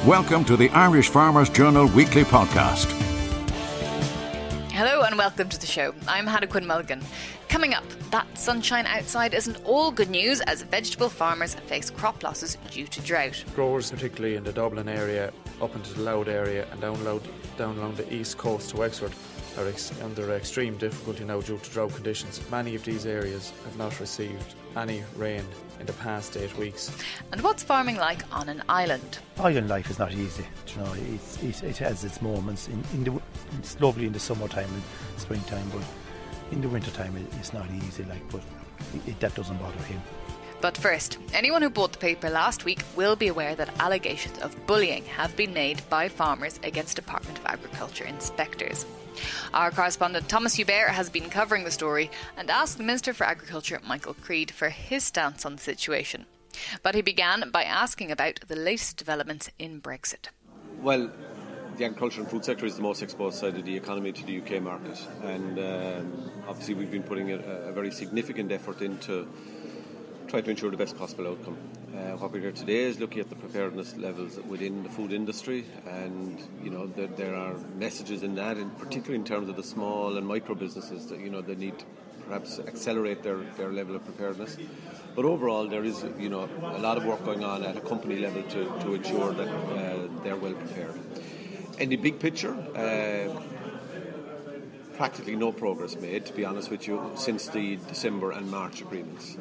Welcome to the Irish Farmers Journal Weekly Podcast. Hello and welcome to the show. I'm Hannah Quinn Mulligan. Coming up, that sunshine outside isn't all good news as vegetable farmers face crop losses due to drought. Growers, particularly in the Dublin area, up into the Louth area and down along the east coast to Wexford, are under extreme difficulty now due to drought conditions. Many of these areas have not received any rain in the past 8 weeks. And what's farming like on an island? Island life is not easy. You know, it has its moments. It's lovely in the summertime and springtime, but in the wintertime it's not easy. But that doesn't bother him. But first, anyone who bought the paper last week will be aware that allegations of bullying have been made by farmers against Department of Agriculture inspectors. Our correspondent Thomas Hubert has been covering the story and asked the Minister for Agriculture, Michael Creed, for his stance on the situation. But he began by asking about the latest developments in Brexit. Well, the agriculture and food sector is the most exposed side of the economy to the UK market, and obviously we've been putting a very significant effort into try to ensure the best possible outcome. What we're here today is looking at the preparedness levels within the food industry, and there are messages in that, and particularly in terms of the small and micro businesses that they need to perhaps accelerate their level of preparedness. But overall, there is a lot of work going on at a company level to ensure that they're well prepared. In the big picture, practically no progress made, to be honest with you, since the December and March agreements.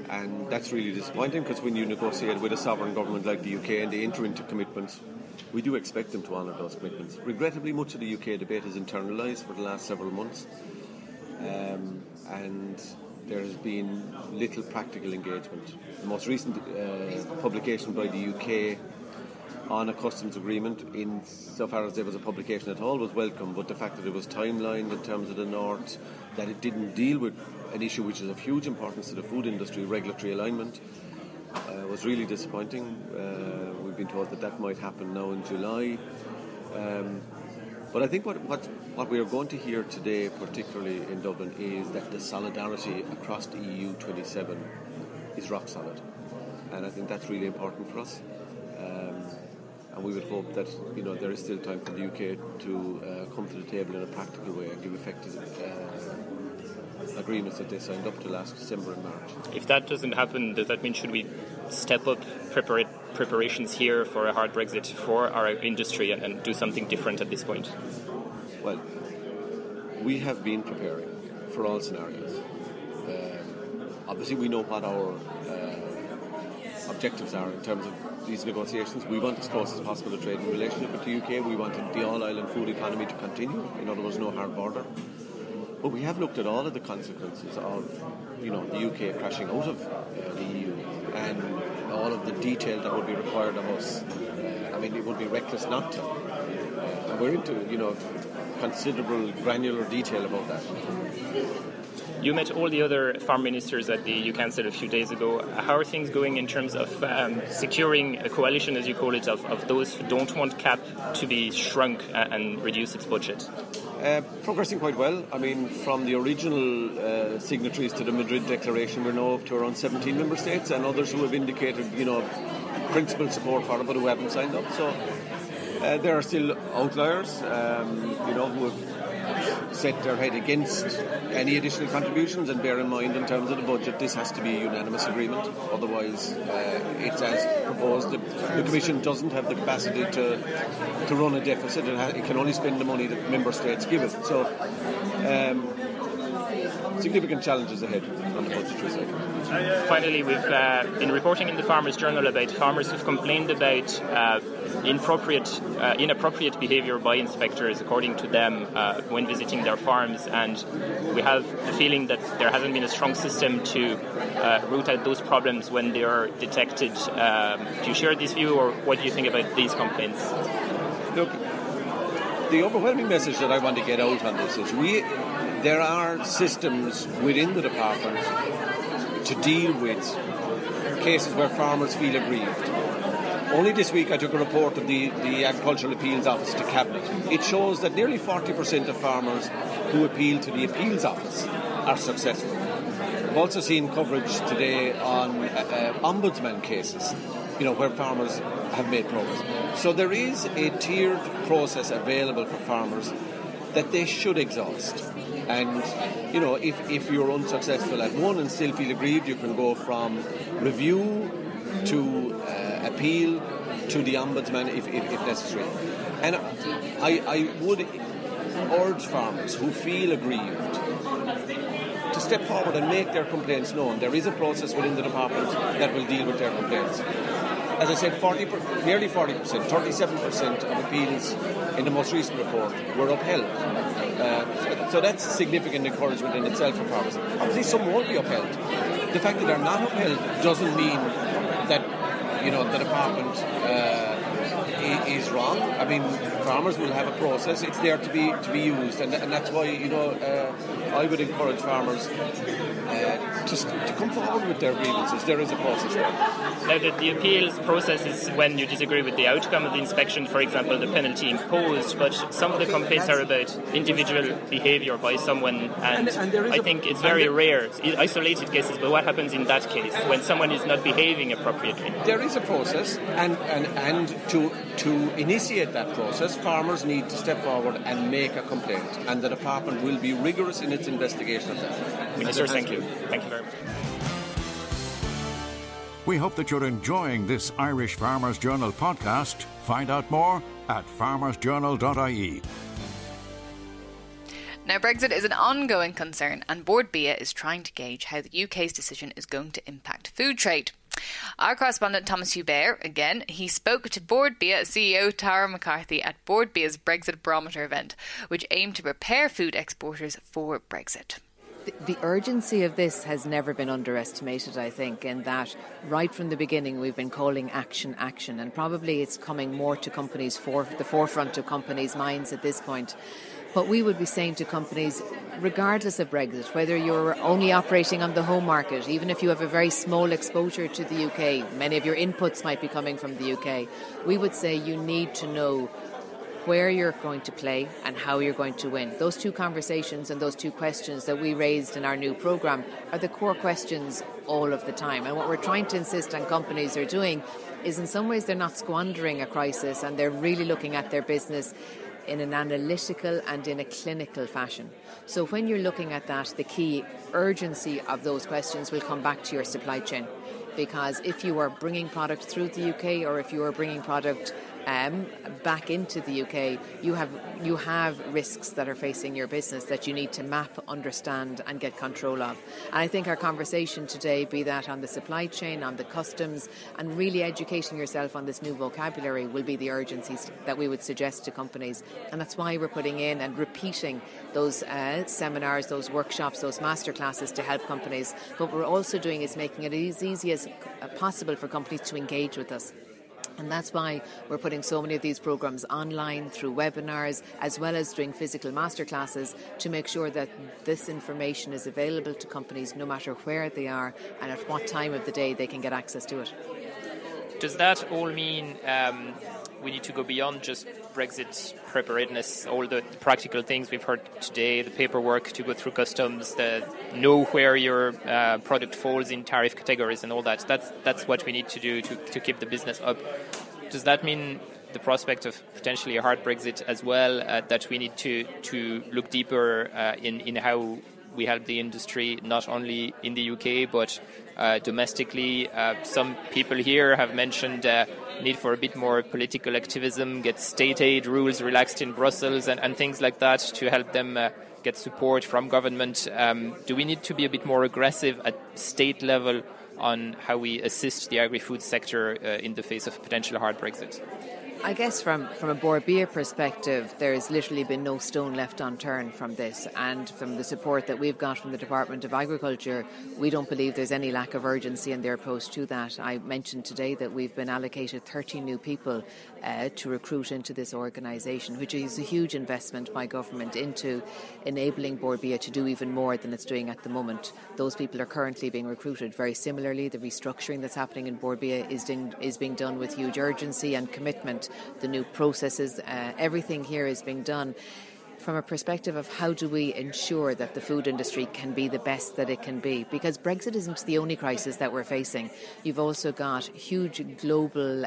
And that's really disappointing, because when you negotiate with a sovereign government like the UK and they enter into commitments, we do expect them to honour those commitments. Regrettably, much of the UK debate is internalised for the last several months, and there has been little practical engagement. The most recent publication by the UK on a customs agreement, insofar as there was a publication at all, was welcome, but the fact that it was timelined in terms of the North, that it didn't deal with an issue which is of huge importance to the food industry, regulatory alignment, was really disappointing. We've been told that might happen now in July. But I think what we are going to hear today, particularly in Dublin, is that the solidarity across the EU 27 is rock solid. And I think that's really important for us. And we would hope that there is still time for the UK to come to the table in a practical way and give effect to the agreements that they signed up to last December and March. If that doesn't happen, does that mean should we step up preparations here for a hard Brexit for our industry and do something different at this point? Well, we have been preparing for all scenarios. Obviously, we know what our objectives are in terms of these negotiations. We want as close as possible a trading relationship with the UK. We wanted the all-island food economy to continue. In other words, no hard border. But we have looked at all of the consequences of, the UK crashing out of the EU, and all of the detail that would be required of us. It would be reckless not to. And we're into, considerable granular detail about that. You met all the other farm ministers at the EU Council a few days ago. How are things going in terms of securing a coalition, as you call it, of those who don't want CAP to be shrunk and reduce its budget? Progressing quite well. From the original signatories to the Madrid Declaration, we're now up to around 17 member states, and others who have indicated, principled support for it, but who haven't signed up. So there are still outliers, who have set their head against any additional contributions, and bear in mind, in terms of the budget, this has to be a unanimous agreement. Otherwise, it's as proposed. The Commission doesn't have the capacity to run a deficit. It can only spend the money that member states give it. So significant challenges ahead on the budgetary side. Finally, we've been reporting in the Farmers Journal about farmers who've complained about inappropriate behaviour by inspectors, according to them, when visiting their farms, and we have the feeling that there hasn't been a strong system to root out those problems when they are detected. Do you share this view, or what do you think about these complaints? Look, the overwhelming message that I want to get out on this is there are systems within the department to deal with cases where farmers feel aggrieved. Only this week I took a report of the Agricultural Appeals Office to Cabinet. It shows that nearly 40% of farmers who appeal to the Appeals Office are successful. I've also seen coverage today on ombudsman cases where farmers have made progress. So there is a tiered process available for farmers that they should exhaust. And, if you're unsuccessful at one and still feel aggrieved, you can go from review to appeal to the Ombudsman if necessary. And I would urge farmers who feel aggrieved to step forward and make their complaints known. There is a process within the department that will deal with their complaints. As I said, nearly 40%, 37% of appeals in the most recent report were upheld. So that's significant encouragement in itself for farmers. Obviously, some won't be upheld. The fact that they're not upheld doesn't mean that the department is wrong. I mean, farmers will have a process. It's there to be used, and that's why I would encourage farmers to come forward with their grievances. There is a process there. Now, the appeals process is when you disagree with the outcome of the inspection, for example, the penalty imposed, but some of the complaints are about individual behaviour by someone, and I think it's very rare, isolated cases, but what happens in that case when someone is not behaving appropriately? There is a process, and to initiate that process, farmers need to step forward and make a complaint, and the department will be rigorous in its investigation of that. Minister, thank you. Thank you very much. We hope that you're enjoying this Irish Farmers Journal podcast. Find out more at farmersjournal.ie. Now, Brexit is an ongoing concern, and Bord Bia is trying to gauge how the UK's decision is going to impact food trade. Our correspondent Thomas Hubert, again, he spoke to Bord Bia CEO Tara McCarthy at Bord Bia's Brexit Barometer event, which aimed to prepare food exporters for Brexit. The urgency of this has never been underestimated, I think, in that right from the beginning we've been calling action, and probably it's coming more to companies, the forefront of companies' minds at this point. But we would be saying to companies, regardless of Brexit, whether you're only operating on the home market, even if you have a very small exposure to the UK, many of your inputs might be coming from the UK, we would say you need to know where you're going to play and how you're going to win. Those two conversations and those two questions that we raised in our new programme are the core questions all of the time. And what we're trying to insist on companies are doing is in some ways they're not squandering a crisis, and they're really looking at their business in an analytical and in a clinical fashion. So when you're looking at that, the key urgency of those questions will come back to your supply chain. Because if you are bringing product through the UK, or if you are bringing product back into the UK, you have risks that are facing your business that you need to map, understand and get control of. And I think our conversation today, be that on the supply chain, on the customs, and really educating yourself on this new vocabulary, will be the urgencies that we would suggest to companies. And that's why we're putting in and repeating those seminars, those workshops, those masterclasses to help companies. But what we're also doing is making it as easy as possible for companies to engage with us. And that's why we're putting so many of these programmes online through webinars, as well as doing physical masterclasses, to make sure that this information is available to companies no matter where they are and at what time of the day they can get access to it. Does that all mean we need to go beyond just Brexit preparedness, all the practical things we've heard today, the paperwork to go through customs, the know where your product falls in tariff categories and all that? That's what we need to do to keep the business up. Does that mean the prospect of potentially a hard Brexit as well, that we need to look deeper in how we help the industry, not only in the UK but domestically? Some people here have mentioned need for a bit more political activism, get state aid rules relaxed in Brussels and things like that to help them get support from government. Do we need to be a bit more aggressive at state level on how we assist the agri-food sector in the face of potential hard Brexit? I guess from a Bord Bia perspective, there's literally been no stone left unturned from this, and from the support that we've got from the Department of Agriculture, we don't believe there's any lack of urgency in their approach to that. I mentioned today that we've been allocated 30 new people to recruit into this organisation, which is a huge investment by government into enabling Bord Bia to do even more than it's doing at the moment. Those people are currently being recruited. Very similarly, the restructuring that's happening in Bord Bia is being done with huge urgency and commitment. The new processes, everything here is being done from a perspective of how do we ensure that the food industry can be the best that it can be. Because Brexit isn't the only crisis that we're facing. You've also got huge global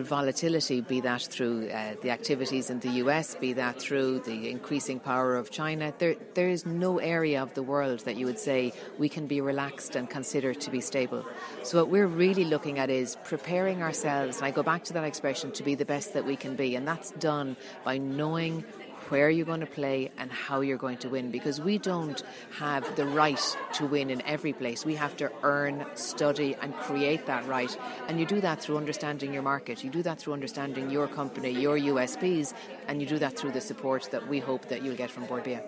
volatility, be that through the activities in the US, be that through the increasing power of China. There is no area of the world that you would say we can be relaxed and consider to be stable. So what we're really looking at is preparing ourselves, and I go back to that expression, to be the best that we can be. And that's done by knowing where you're going to play and how you're going to win, because we don't have the right to win in every place. We have to earn, study and create that right, and you do that through understanding your market, you do that through understanding your company, your USPs, and you do that through the support that we hope that you'll get from Bord Bia.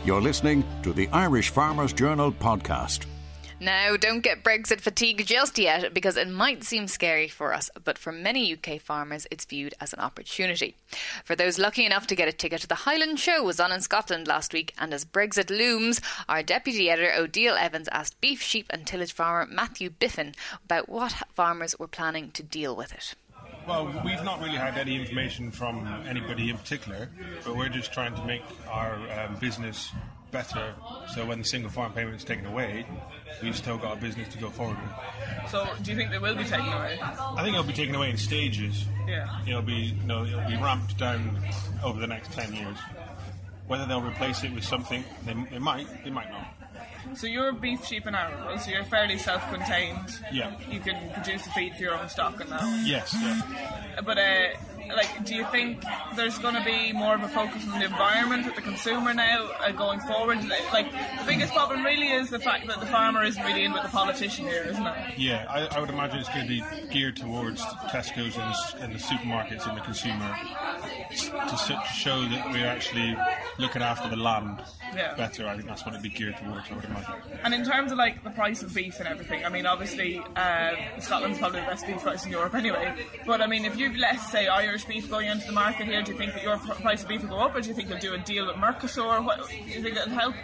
You're listening to the Irish Farmers Journal podcast. Now, don't get Brexit fatigue just yet, because it might seem scary for us, but for many UK farmers it's viewed as an opportunity. For those lucky enough to get a ticket to the Highland Show was on in Scotland last week, and as Brexit looms, our deputy editor Odile Evans asked beef, sheep and tillage farmer Matthew Biffin about what farmers were planning to deal with it. Well, we've not really had any information from anybody in particular, but we're just trying to make our business better, so when the single farm payment is taken away, we've still got a business to go forward with. So, do you think they will be taken away? I think it'll be taken away in stages. Yeah. It'll be ramped down over the next 10 years. Whether they'll replace it with something, they might not. So you're beef, sheep and animals, so you're fairly self-contained. Yeah. You can produce the feed for your own stock and that. Yes, yeah. But, do you think there's going to be more of a focus on the environment with the consumer now going forward? Like, the biggest problem really is the fact that the farmer isn't really in with the politician here, isn't it? Yeah, I would imagine it's going to be geared towards Tesco's and the supermarkets and the consumer to show that we're actually looking after the land better. I think that's what it'd be geared towards, I would imagine. And in terms of the price of beef and everything, I mean, obviously Scotland's probably the best beef price in Europe anyway, but I mean, if you've less, say, Irish beef going into the market here, do you think that your price of beef will go up, or do you think you'll do a deal with Mercosur? What do you think that'll help?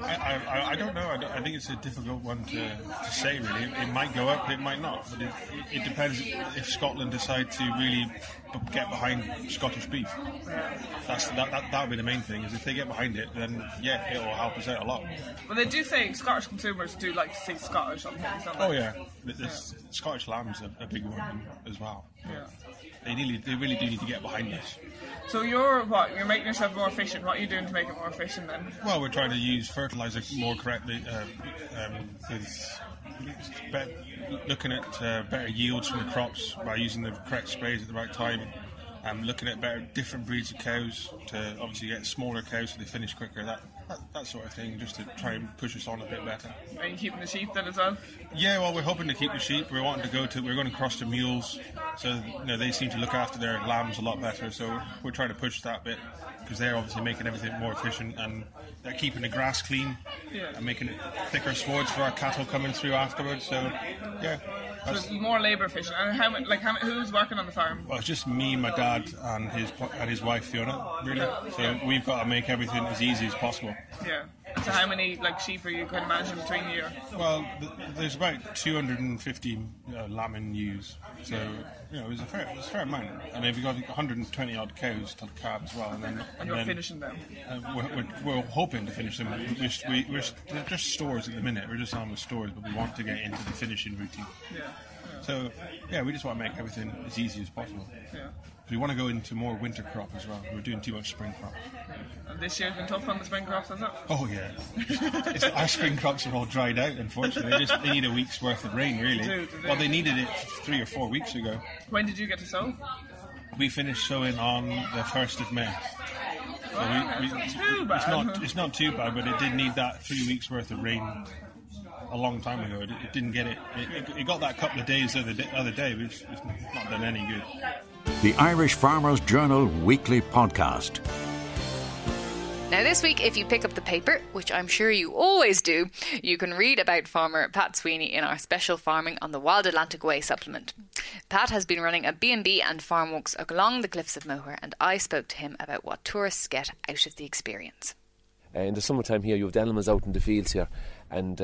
I don't know. I think it's a difficult one to say, really. It might go up, it might not. But it depends if Scotland decide to really get behind Scottish beef. That would be the main thing, is if they get behind it, then, yeah, it will help us out a lot. Well, they do say Scottish consumers do like to see Scottish on things, don't they? Oh, yeah. The Scottish lamb's a big one as well. Yeah. They really do need to get behind this. So you're making yourself more efficient. What are you doing to make it more efficient then? Well, we're trying to use fertiliser more correctly, looking at better yields from the crops by using the correct sprays at the right time. Looking at different breeds of cows to obviously get smaller cows so they finish quicker. That sort of thing, just to try and push us on a bit better. Are you keeping the sheep then as well? Yeah, well, we're hoping to keep the sheep. We're going to cross to mules, so they seem to look after their lambs a lot better. So we're trying to push that bit, because they're obviously making everything more efficient, and they're keeping the grass clean and making it thicker swards for our cattle coming through afterwards. So yeah. So it's more labour efficient. And who's working on the farm? Well, it's just me, my dad, and his wife Fiona, really. So we've got to make everything as easy as possible. Yeah. So how many sheep are you kind of managing between you? Well, there's about 250 lambing ewes. So it was a fair amount. And then we've got 120 odd cows to calve as well. And you're finishing them? We're hoping to finish them. We're just stores at the minute. We're just on with stores, but we want to get into the finishing routine. Yeah. So, we just want to make everything as easy as possible. Yeah. We want to go into more winter crop as well. We're doing too much spring crops. And this year's been tough on the spring crops, has it? Oh, yeah. Our spring crops are all dried out, unfortunately. They need a week's worth of rain, really. Well, they needed it 3 or 4 weeks ago. When did you get to sow? We finished sowing on the 1st of May. So it's not too bad, but it did need that 3 weeks worth of rain a long time ago. It didn't get it. It got that couple of days the other day, but it's not done any good. The Irish Farmers Journal Weekly Podcast. Now this week, if you pick up the paper, which I'm sure you always do, you can read about farmer Pat Sweeney in our special Farming on the Wild Atlantic Way supplement. Pat has been running a B&B and farm walks along the cliffs of Moher, and I spoke to him about what tourists get out of the experience. In the summertime here, you have the animals out in the fields here, and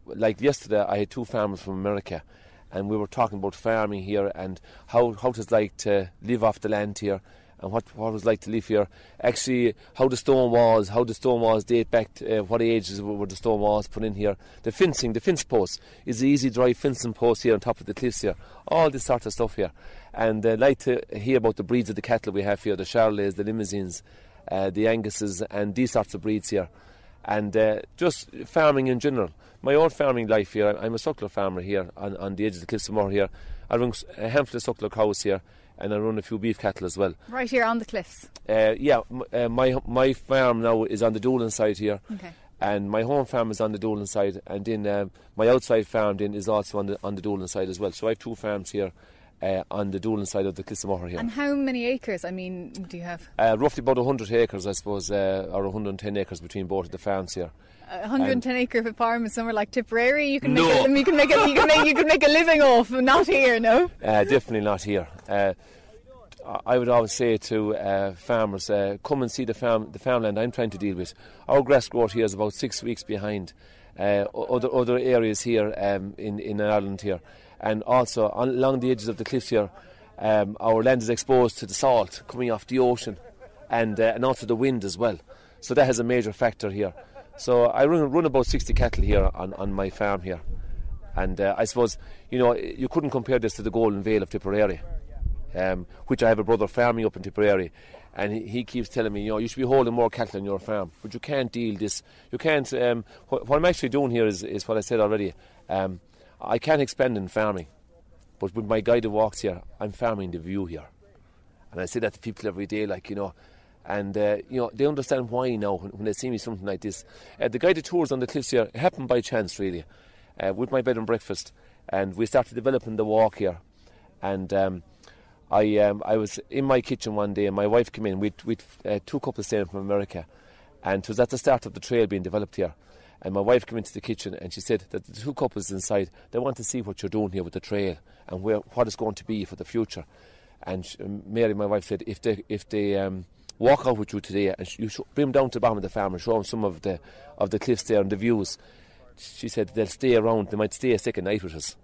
like yesterday I had 2 farmers from America, and we were talking about farming here and how it was like to live off the land here, and what it was like to live here. Actually, how the stone walls date back to what ages were the stone walls put in here. The fence posts is the easy dry fencing post here on top of the cliffs here. All this sort of stuff here. And I'd like to hear about the breeds of the cattle we have here, the Charolais, the Limousines, the Anguses, and these sorts of breeds here. And just farming in general. My own farming life here, I'm a suckler farmer here on the edge of the Cliffs of Moher here. I run a handful of suckler cows here, and I run a few beef cattle as well. Right here on the cliffs? My farm now is on the Doolin side here. Okay. And my home farm is on the Doolin side, and then my outside farm then is also on the Doolin side as well. So I have two farms here on the Doolin side of the Cliffs of Moher here. And how many acres, do you have? Roughly about 100 acres, I suppose, or 110 acres between both of the farms here. 110 acre of a farm in somewhere like Tipperary, you can make a living off. Not here, no. Definitely not here. I would always say to farmers, come and see the farmland I'm trying to deal with. Our grass growth here is about 6 weeks behind other areas here in Ireland here, and also along the edges of the cliffs here, our land is exposed to the salt coming off the ocean, and also the wind as well. So that has a major factor here. So I run about 60 cattle here on my farm here, and I suppose you couldn't compare this to the Golden Vale of Tipperary, which I have a brother farming up in Tipperary, and he keeps telling me, you should be holding more cattle on your farm, but you can't deal this. You can't. What I'm actually doing here is what I said already. I can't expand in farming, but with my guided walks here, I'm farming the view here, and I say that to people every day, and they understand why now when they see me something like this. The guided tours on the cliffs here happened by chance, really, with my bed and breakfast, and we started developing the walk here. And I was in my kitchen one day, and my wife came in with two couples staying from America, and it was at the start of the trail being developed here. And my wife came into the kitchen and she said that the two couples inside, they want to see what you're doing here with the trail and what it's going to be for the future. And Mary, my wife, said if they walk out with you today and you bring them down to the bottom of the farm and show them some of the cliffs there and the views, she said they'll stay around. They might stay a second night with us.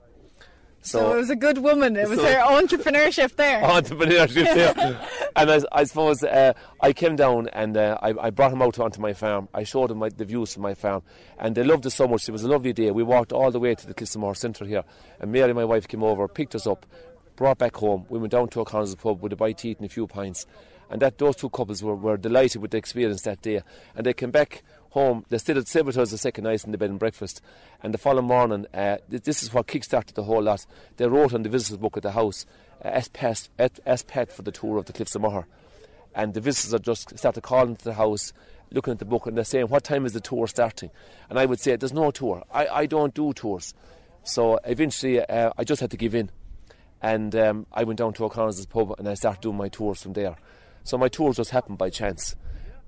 So it was a good woman. It was her entrepreneurship there. Entrepreneurship there. And I suppose I came down and I brought him out onto my farm. I showed him the views from my farm, and they loved it so much. It was a lovely day. We walked all the way to the Cliffs of Moher Centre here, and Mary, my wife, came over, picked us up, brought back home. We went down to O'Connor's pub with a bite to eat and a few pints. And those two couples were delighted with the experience that day. And they came back home. They stayed with us the second night in the bed and breakfast. And the following morning, this is what kick-started the whole lot. They wrote on the visitors' book at the house, as pet for the tour of the Cliffs of Moher. And the visitors just started calling to the house, looking at the book, and they're saying, what time is the tour starting? And I would say, there's no tour. I don't do tours. So eventually, I just had to give in. And I went down to O'Connor's pub and I started doing my tours from there. So my tours just happened by chance.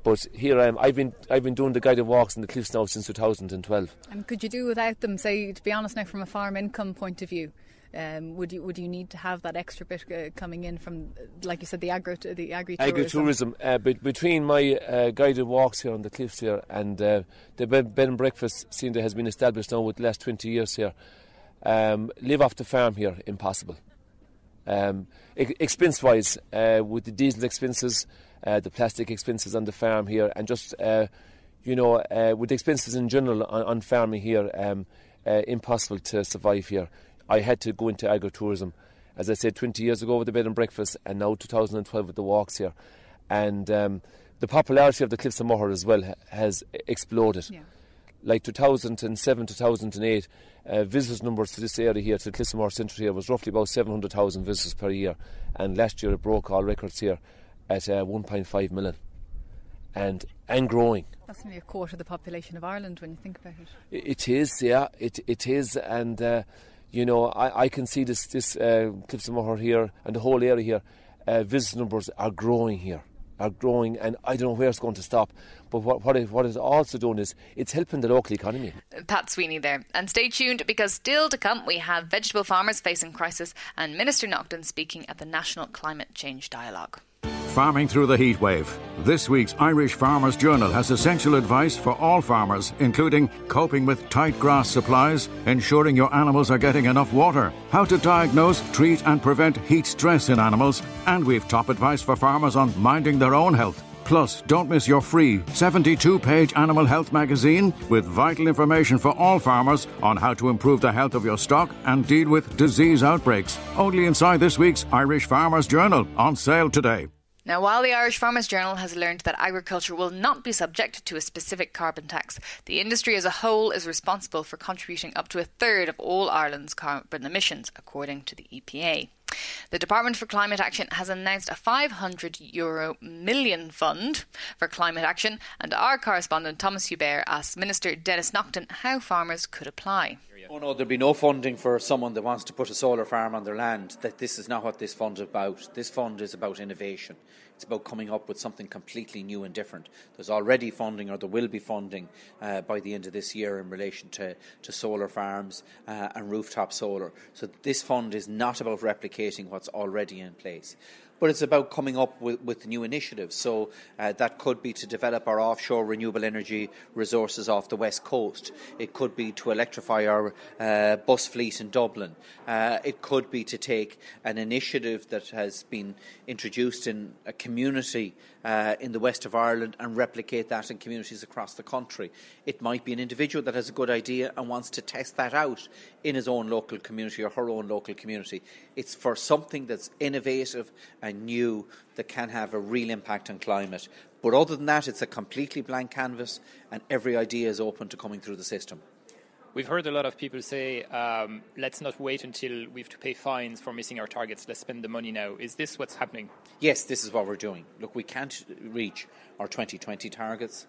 But here I am. I've been doing the guided walks in the cliffs now since 2012. And could you do without them? Say, to be honest now, from a farm income point of view, would you need to have that extra bit coming in from, like you said, the agri-tourism? Between my guided walks here on the cliffs here and the bed and breakfast scene that has been established now with the last 20 years here, live off the farm here, impossible. Expense-wise, with the diesel expenses, the plastic expenses on the farm here, and just with the expenses in general on farming here, impossible to survive here. I had to go into agritourism, as I said, 20 years ago with the bed and breakfast, and now 2012 with the walks here. And the popularity of the Cliffs of Moher as well has exploded. Yeah. Like 2007, 2008, visitors numbers to this area here, to the Cliffs of Moher Centre here, was roughly about 700,000 visitors per year. And last year it broke all records here at 1.5 million. And growing. That's nearly a quarter of the population of Ireland when you think about it. It is, yeah, it is. And, I can see this Cliffs of Moher here and the whole area here, visitor numbers are growing here. And I don't know where it's going to stop. But what it's also doing is it's helping the local economy. Pat Sweeney there. And stay tuned, because still to come we have vegetable farmers facing crisis and Minister Naughton speaking at the National Climate Change Dialogue. farming through the heat wave. This week's Irish Farmers Journal has essential advice for all farmers, including coping with tight grass supplies, ensuring your animals are getting enough water, how to diagnose, treat and prevent heat stress in animals, and we've top advice for farmers on minding their own health. Plus, don't miss your free 72-page Animal Health magazine with vital information for all farmers on how to improve the health of your stock and deal with disease outbreaks. Only inside this week's Irish Farmers Journal, on sale today. Now, while the Irish Farmers Journal has learned that agriculture will not be subject to a specific carbon tax, the industry as a whole is responsible for contributing up to a third of all Ireland's carbon emissions, according to the EPA. The Department for Climate Action has announced a €500 million fund for climate action, and our correspondent Thomas Hubert asked Minister Denis Naughton how farmers could apply. Oh no, there'll be no funding for someone that wants to put a solar farm on their land. That this is not what this fund is about. This fund is about innovation. It's about coming up with something completely new and different. There's already funding, or there will be funding by the end of this year in relation to solar farms and rooftop solar. So this fund is not about replicating what's already in place, but it's about coming up with new initiatives. So that could be to develop our offshore renewable energy resources off the west coast. It could be to electrify our bus fleet in Dublin. It could be to take an initiative that has been introduced in a community in the west of Ireland and replicate that in communities across the country. It might be an individual that has a good idea and wants to test that out in his own local community or her own local community. It's for something that's innovative and new that can have a real impact on climate. But other than that, it's a completely blank canvas and every idea is open to coming through the system. We've heard a lot of people say, let's not wait until we have to pay fines for missing our targets. Let's spend the money now. Is this what's happening? Yes, this is what we're doing. Look, we can't reach our 2020 targets,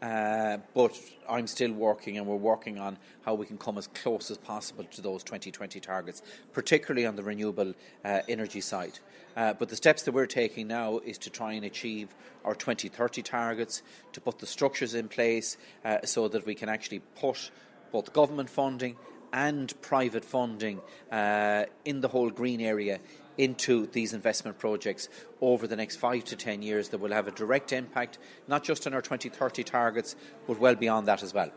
but I'm still working, and we're working on how we can come as close as possible to those 2020 targets, particularly on the renewable energy side. But the steps that we're taking now is to try and achieve our 2030 targets, to put the structures in place so that we can actually put both government funding and private funding in the whole green area into these investment projects over the next 5 to 10 years that will have a direct impact, not just on our 2030 targets, but well beyond that as well.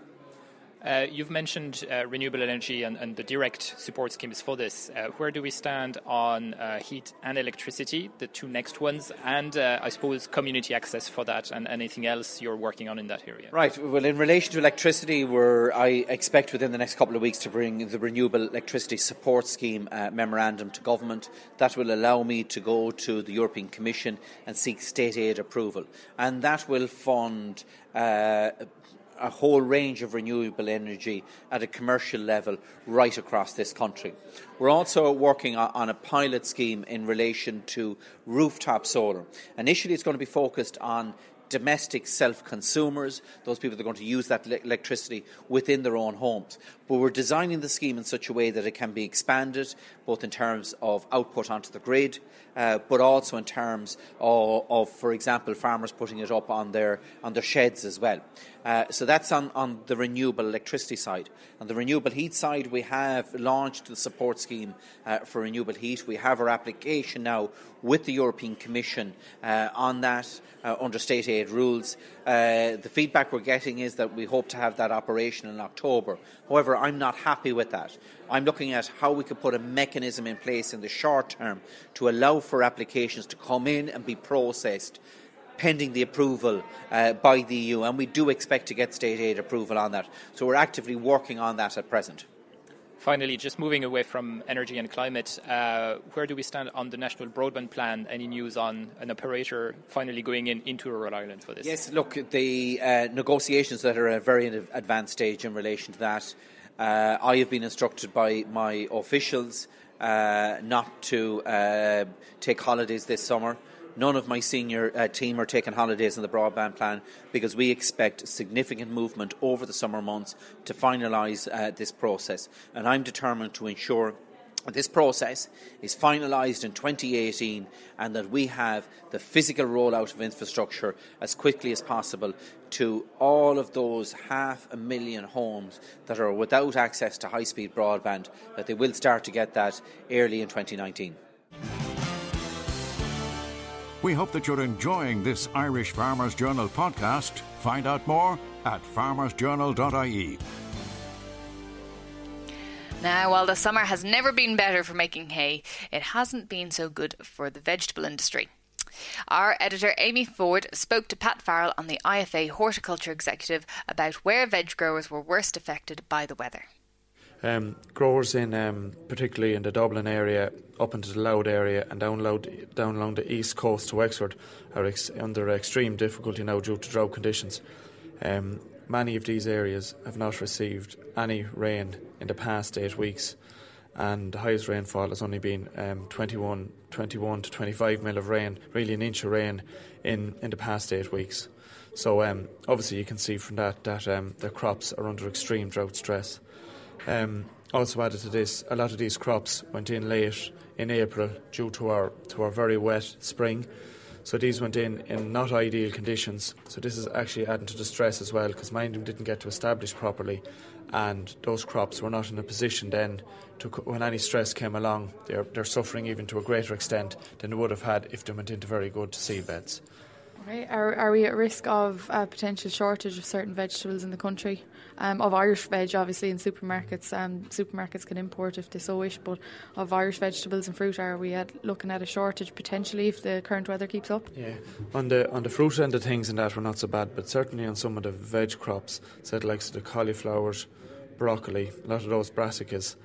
You've mentioned renewable energy and the direct support schemes for this. Where do we stand on heat and electricity, the two next ones, and I suppose community access for that, and anything else you're working on in that area? Right. Well, in relation to electricity, I expect within the next couple of weeks to bring the Renewable Electricity Support Scheme memorandum to government. That will allow me to go to the European Commission and seek state aid approval, and that will fund a whole range of renewable energy at a commercial level right across this country. We're also working on a pilot scheme in relation to rooftop solar. Initially, it's going to be focused on domestic self-consumers, those people that are going to use that electricity within their own homes. But we're designing the scheme in such a way that it can be expanded, both in terms of output onto the grid, but also in terms of, for example, farmers putting it up on their sheds as well. So that's on the renewable electricity side. On the renewable heat side, we have launched the support scheme for renewable heat. We have our application now with the European Commission on that under state aid rules. The feedback we're getting is that we hope to have that operation in October. However, I'm not happy with that. I'm looking at how we could put a mechanism in place in the short term to allow for applications to come in and be processed pending the approval by the EU, and we do expect to get state aid approval on that. So we're actively working on that at present. Finally, just moving away from energy and climate, where do we stand on the National Broadband Plan? Any news on an operator finally going into rural Ireland for this? Yes, look, the negotiations that are at a very advanced stage in relation to that. I have been instructed by my officials not to take holidays this summer. None of my senior team are taking holidays in the broadband plan because we expect significant movement over the summer months to finalise this process. And I'm determined to ensure that this process is finalised in 2018 and that we have the physical rollout of infrastructure as quickly as possible to all of those 500,000 homes that are without access to high-speed broadband, that they will start to get that early in 2019. We We hope that you're enjoying this Irish Farmers Journal podcast. Find out more at farmersjournal.ie. Now, while the summer has never been better for making hay, it hasn't been so good for the vegetable industry. Our editor Amy Ford spoke to Pat Farrell on the IFA Horticulture Executive about where veg growers were worst affected by the weather. Growers in particularly in the Dublin area, up into the Louth area and down along the east coast to Wexford are under extreme difficulty now due to drought conditions. Many of these areas have not received any rain in the past 8 weeks, and the highest rainfall has only been 21 to 25 mil of rain, really an inch of rain in the past 8 weeks. So obviously you can see from that the crops are under extreme drought stress. Also added to this, a lot of these crops went in late in April due to our very wet spring. So these went in not ideal conditions. So this is actually adding to the stress as well, because many of them didn't get to establish properly, and those crops were not in a position then to, when any stress came along, they're suffering even to a greater extent than they would have had if they went into very good seed beds. Okay. Are we at risk of a potential shortage of certain vegetables in the country? Of Irish veg, obviously, in supermarkets. Supermarkets can import if they so wish, but of Irish vegetables and fruit, are we looking at a shortage potentially if the current weather keeps up? Yeah, on the fruit end of things and that we're not so bad, but certainly on some of the veg crops, said like the cauliflowers, broccoli, a lot of those brassicas,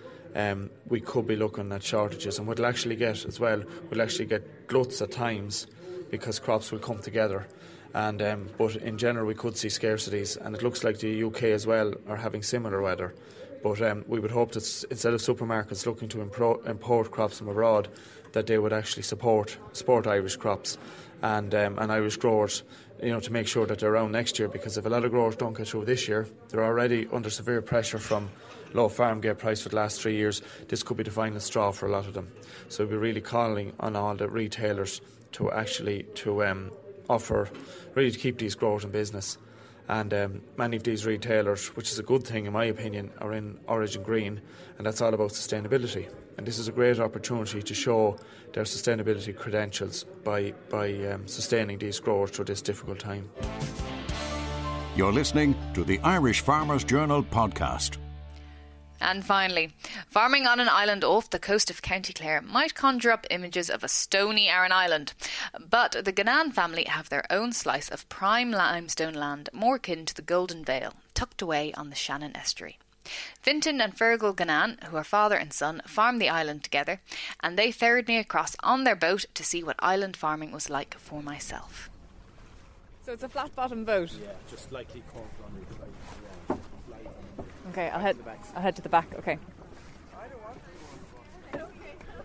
we could be looking at shortages, and what we'll actually get as well, we'll actually get gluts at times because crops will come together. And but in general we could see scarcities, and it looks like the UK as well are having similar weather. But we would hope that instead of supermarkets looking to import crops from abroad, that they would actually support Irish crops and Irish growers, to make sure that they're around next year. Because if a lot of growers don't get through this year, they're already under severe pressure from low farm gate price for the last 3 years. This could be the final straw for a lot of them. So we're really calling on all the retailers to actually offer, really to keep these growers in business. And many of these retailers, which is a good thing in my opinion, are in Origin Green, and that's all about sustainability. And this is a great opportunity to show their sustainability credentials by sustaining these growers through this difficult time. You're listening to the Irish Farmers Journal podcast. And finally, farming on an island off the coast of County Clare might conjure up images of a stony Aran island, but the Ganaan family have their own slice of prime limestone land more akin to the Golden Vale, tucked away on the Shannon estuary. Fintan and Fergal Ganaan, who are father and son, farm the island together, and they ferried me across on their boat to see what island farming was like for myself. So it's a flat-bottom boat? Yeah, just slightly curved on the side. Okay, I'll head to the back, okay.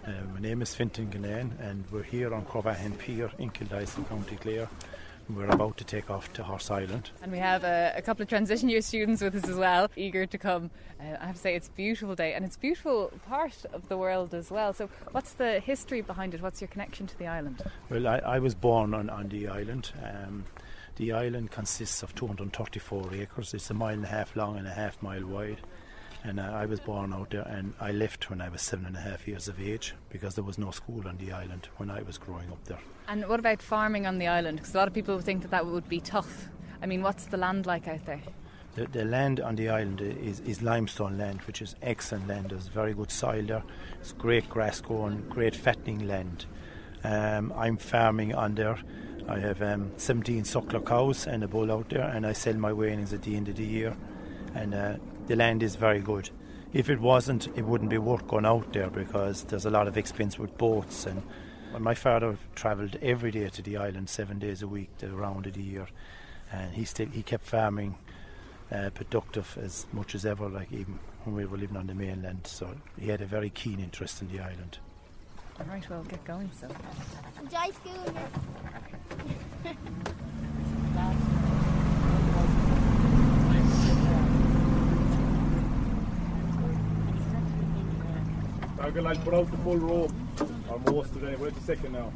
My name is Fintan Ganaan, and we're here on Crovahan Pier in Kildare, County Clare. We're about to take off to Horse Island. And we have a couple of transition year students with us as well, eager to come. I have to say it's a beautiful day, and it's a beautiful part of the world as well. So what's the history behind it? What's your connection to the island? Well, I was born on the island. The island consists of 234 acres. It's 1.5 miles long and 1/2 mile wide. And I was born out there, and I left when I was 7.5 years of age because there was no school on the island when I was growing up there. And what about farming on the island? Because a lot of people think that would be tough. I mean, what's the land like out there? The land on the island is limestone land, which is excellent land. There's very good soil there. It's great grass growing, great fattening land. I'm farming on there. I have 17 suckler cows and a bull out there, and I sell my weanings at the end of the year. And the land is very good. If it wasn't, it wouldn't be worth going out there because there's a lot of expense with boats. And my father travelled every day to the island 7 days a week, the round of the year, and he kept farming productive as much as ever, like even when we were living on the mainland. So he had a very keen interest in the island. All right, well, get going. So enjoy school. I'm going to put out the full rope, or most of it. Wait a second now.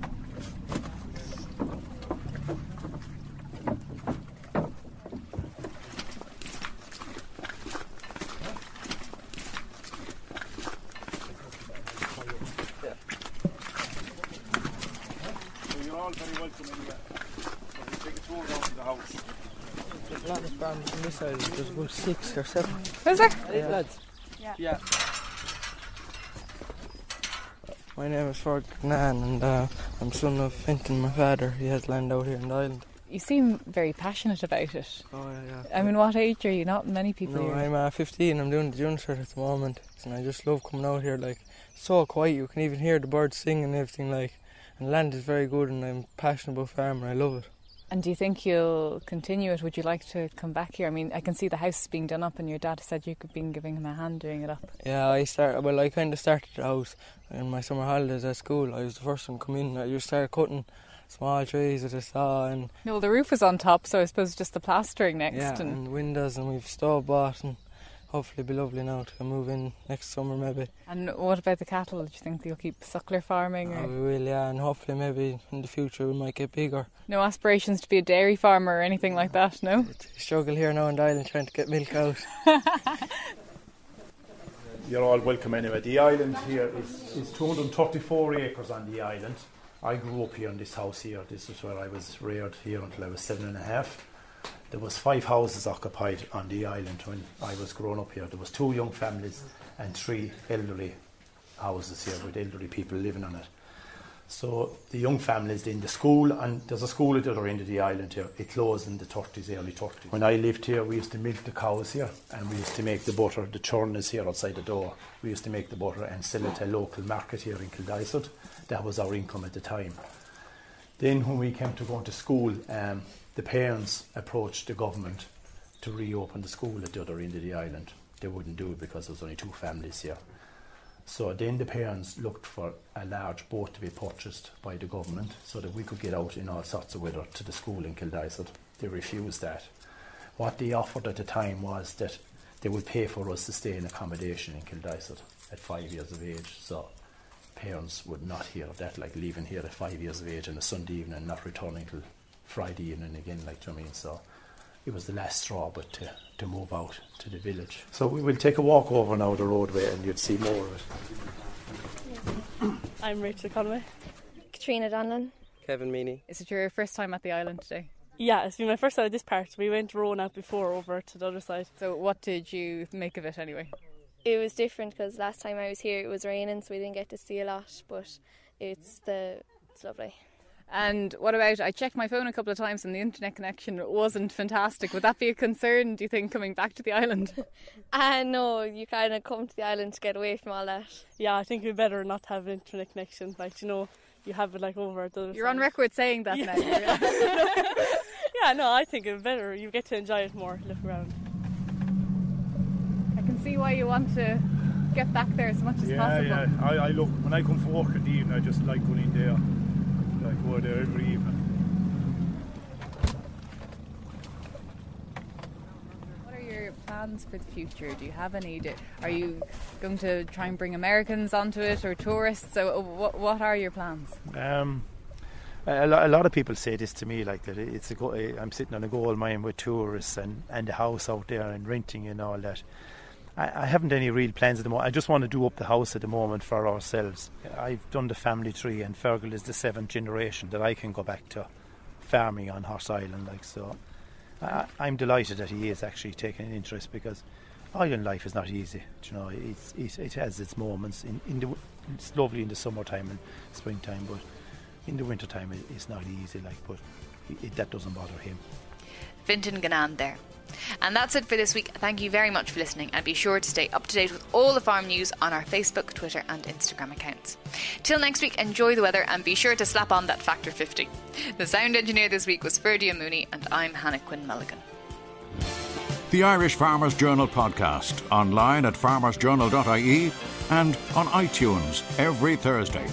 all very welcome anyway. We'll take a tour down to the house. There's a lot of farms on this side. There's about 6 or 7. Is there? Yeah. Lads. Yeah. My name is Ferdinand and I'm son of Fintan, my father. He has land out here in the island. You seem very passionate about it. Oh, yeah. I mean, what age are you? Not many people No, here. I'm 15. I'm doing the junior cert at the moment. And I just love coming out here. Like, it's so quiet. You can even hear the birds sing and everything. Like, and the land is very good and I'm passionate about farming. I love it. And do you think you'll continue it? Would you like to come back here? I mean, I can see the house being done up and your dad said you've been giving him a hand doing it up. Yeah, I kind of started the house in my summer holidays at school. I was the first one to come in. I just started cutting small trees with a saw. And no, well, the roof was on top, so I suppose just the plastering next. Yeah, and windows, and we've stove bought, and hopefully it'll be lovely now to move in next summer maybe. And what about the cattle? Do you think you'll keep suckler farming? Or? We will, yeah, and hopefully maybe in the future we might get bigger. No aspirations to be a dairy farmer or anything like that, no? Struggle here now in the island trying to get milk out. You're all welcome anyway. The island here is 234 acres on the island. I grew up here in this house here. This is where I was reared here until I was 7.5. There was 5 houses occupied on the island when I was growing up here. There was 2 young families and 3 elderly houses here with elderly people living on it. So the young families in the school, and there's a school at the other end of the island here. It closed in the 30s, early 30s. When I lived here, we used to milk the cows here, and we used to make the butter. The churn is here outside the door. We used to make the butter and sell it to a local market here in Kildysart. That was our income at the time. Then when we came to going to school, the parents approached the government to reopen the school at the other end of the island. They wouldn't do it because there was only 2 families here. So then the parents looked for a large boat to be purchased by the government so that we could get out in all sorts of weather to the school in Kildysart. They refused that. What they offered at the time was that they would pay for us to stay in accommodation in Kildysart at 5 years of age. So parents would not hear of that, like leaving here at 5 years of age on a Sunday evening and not returning till Friday evening again, like, do you know what I mean? So it was the last straw, but to move out to the village. So we will take a walk over now the roadway and you'd see more of it. I'm Rachel Conway. Katrina Donlan. Kevin Meany. Is it your first time at the island today? Yeah, it's been my first time at this part. We went rowing out before over to the other side. So what did you make of it anyway? It was different because last time I was here it was raining, so we didn't get to see a lot, but it's lovely. And what about, I checked my phone a couple of times and the internet connection wasn't fantastic. Would that be a concern, do you think, coming back to the island? No, you kind of come to the island to get away from all that. Yeah, I think we better not have an internet connection. Like, you know, you have it like over at the other You're side. on record saying that now. Yeah, no, I think it's better. You get to enjoy it more, look around. I can see why you want to get back there as much as possible. Yeah, I look, when I come from work in the evening, I just like going in there. I go there every evening. What are your plans for the future? Do you have any? Are you going to try and bring Americans onto it or tourists? So what are your plans? A lot of people say this to me, like that I'm sitting on a gold mine with tourists and a house out there and renting and all that. I haven't any real plans at the moment. I just want to do up the house at the moment for ourselves. I've done the family tree, and Fergal is the 7th generation that I can go back to farming on Horse Island. Like, so I'm delighted that he is actually taking an interest, because island life is not easy. You know, it has its moments. It's lovely in the summertime and springtime, but in the wintertime it's not easy. Like, but that doesn't bother him. Fintan Gannan there. And that's it for this week. Thank you very much for listening, and be sure to stay up to date with all the farm news on our Facebook, Twitter and Instagram accounts. Till next week, enjoy the weather and be sure to slap on that Factor 50. The sound engineer this week was Ferdia Mooney, and I'm Hannah Quinn Mulligan. The Irish Farmers Journal podcast, online at farmersjournal.ie and on iTunes every Thursday.